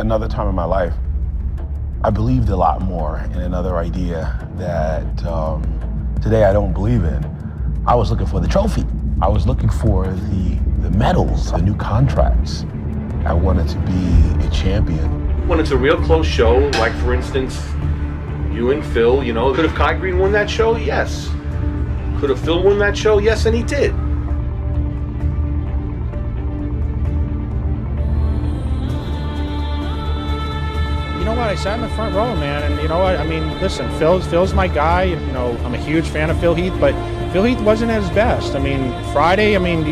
another time in my life, I believed a lot more in another idea that today I don't believe in. I was looking for the trophy. I was looking for the medals, the new contracts. I wanted to be a champion. When it's a real close show, like for instance, you and Phil, you know, could have Kai Greene won that show? Yes. Could have Phil won that show? Yes, and he did. You know what? I sat in the front row, man, and you know what? I mean, listen, Phil's my guy. You know, I'm a huge fan of Phil Heath, but Phil Heath wasn't at his best. I mean, Friday, I mean,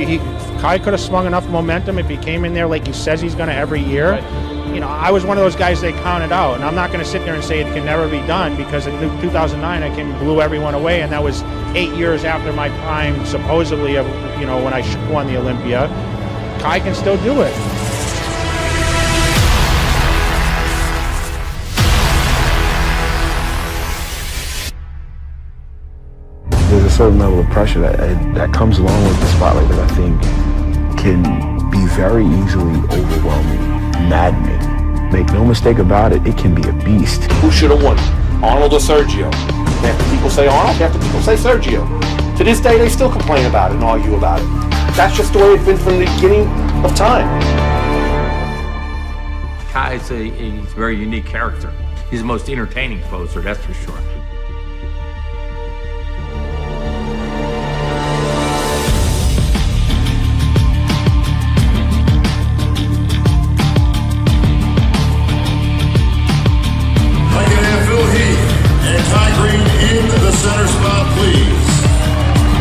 Kai could have swung enough momentum if he came in there like he says he's going to every year. Right. You know, I was one of those guys they counted out, and I'm not going to sit there and say it can never be done, because in 2009 I came and blew everyone away, and that was 8 years after my prime, supposedly, of, you know, when I won the Olympia. Kai can still do it. There's a certain level of pressure that comes along with the spotlight that I think can be very easily overwhelming, maddening. Make no mistake about it, it can be a beast. Who should have won, Arnold or Sergio? Half the people say Arnold, half the people say Sergio. To this day, they still complain about it and argue about it. That's just the way it's been from the beginning of time. Kai is a very unique character. He's the most entertaining poser, that's for sure.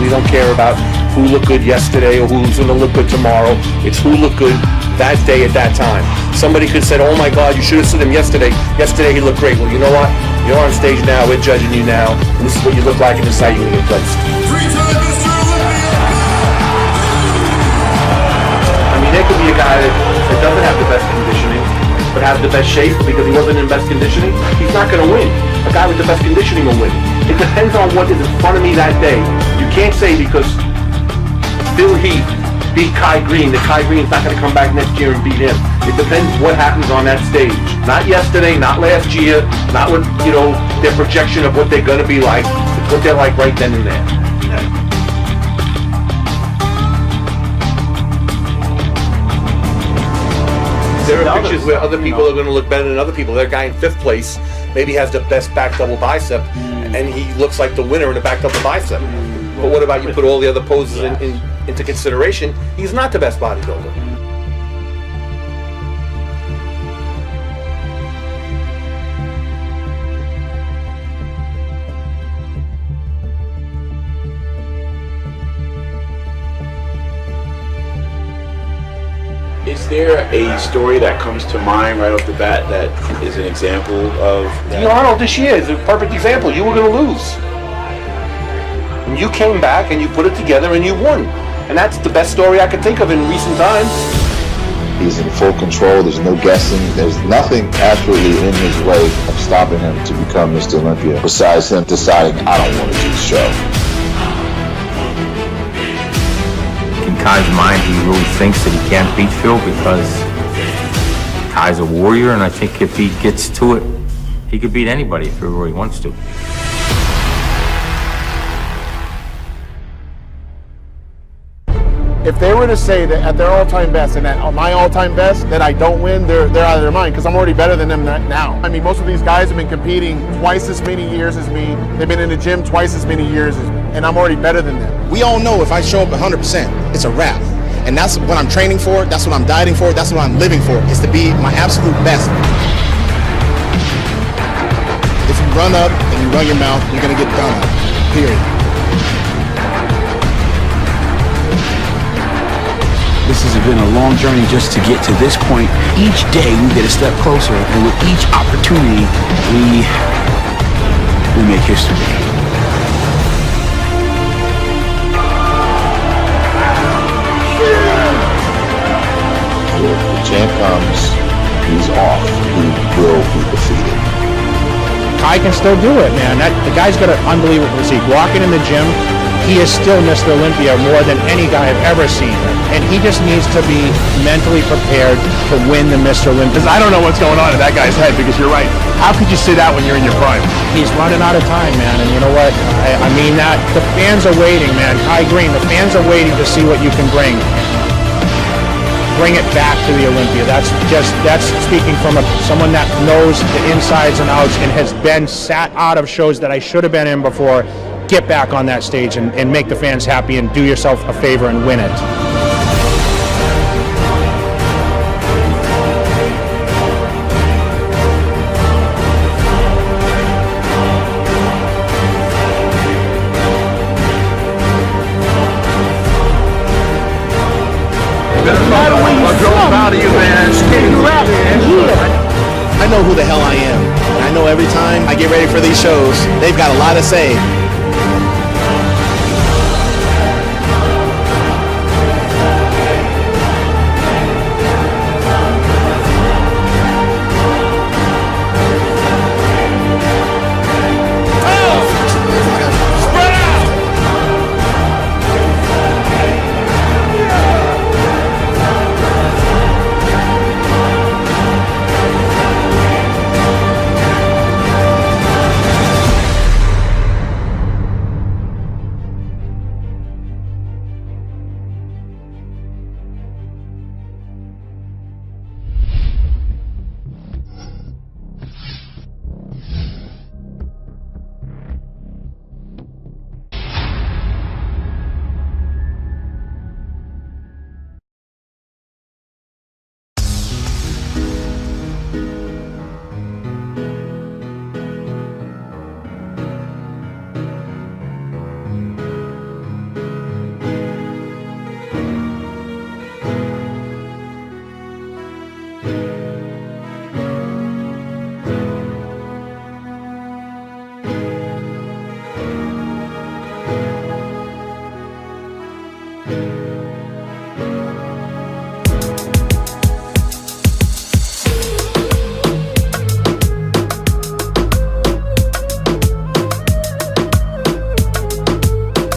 We don't care about who looked good yesterday or who's going to look good tomorrow. It's who looked good that day at that time. Somebody could have said, oh my God, you should have seen him yesterday. Yesterday he looked great. Well, you know what? You're on stage now. We're judging you now. And this is what you look like, and this is how you're going to get placed. Three-time Mr. Olympia! I mean, there could be a guy that doesn't have the best conditioning, but has the best shape because he wasn't in best conditioning. He's not going to win. A guy with the best conditioning will win. It depends on what is in front of me that day. You can't say because Phil Heath beat Kai Greene that Kai Greene's not going to come back next year and beat him. It depends what happens on that stage. Not yesterday, not last year, not what, you know, their projection of what they're going to be like. It's what they're like right then and there. There are pictures where other people are going to look better than other people. Their guy in 5th place maybe has the best back double bicep, and he looks like the winner in the back double bicep. But what about you put all the other poses into consideration? He's not the best bodybuilder. Is there a story that comes to mind right off the bat that is an example of that? Arnold this year is a perfect example. You were going to lose. And you came back and you put it together and you won. And that's the best story I could think of in recent times. He's in full control. There's no guessing. There's nothing absolutely in his way of stopping him to become Mr. Olympia, besides him deciding, I don't want to do the show. In Kai's mind, he really thinks that he can't beat Phil because Kai's a warrior, and I think if he gets to it, he could beat anybody if he really wants to. If they were to say that at their all-time best and at my all-time best that I don't win, they're out of their mind, because I'm already better than them now. I mean, most of these guys have been competing twice as many years as me. They've been in the gym twice as many years as me, and I'm already better than them. We all know if I show up 100%, it's a wrap. And that's what I'm training for, that's what I'm dieting for, that's what I'm living for, is to be my absolute best. If you run up and you run your mouth, you're gonna get done up, period. This has been a long journey just to get to this point. Each day we get a step closer, and with each opportunity, we make history. If the champ comes, he's off. He will be defeated. Kai can still do it, man. The guy's got an unbelievable physique. Walking in the gym, he is still Mr. Olympia more than any guy I've ever seen. And he just needs to be mentally prepared to win the Mr. Olympia. Because I don't know what's going on in that guy's head, because you're right. How could you sit out when you're in your prime? He's running out of time, man. And you know what? I mean that. The fans are waiting, man. Kai Greene, the fans are waiting to see what you can bring. Bring it back to the Olympia. That's speaking from someone that knows the insides and outs and has been sat out of shows that I should have been in before. Get back on that stage and make the fans happy and do yourself a favor and win it. I know who the hell I am. And I know every time I get ready for these shows, they've got a lot to say.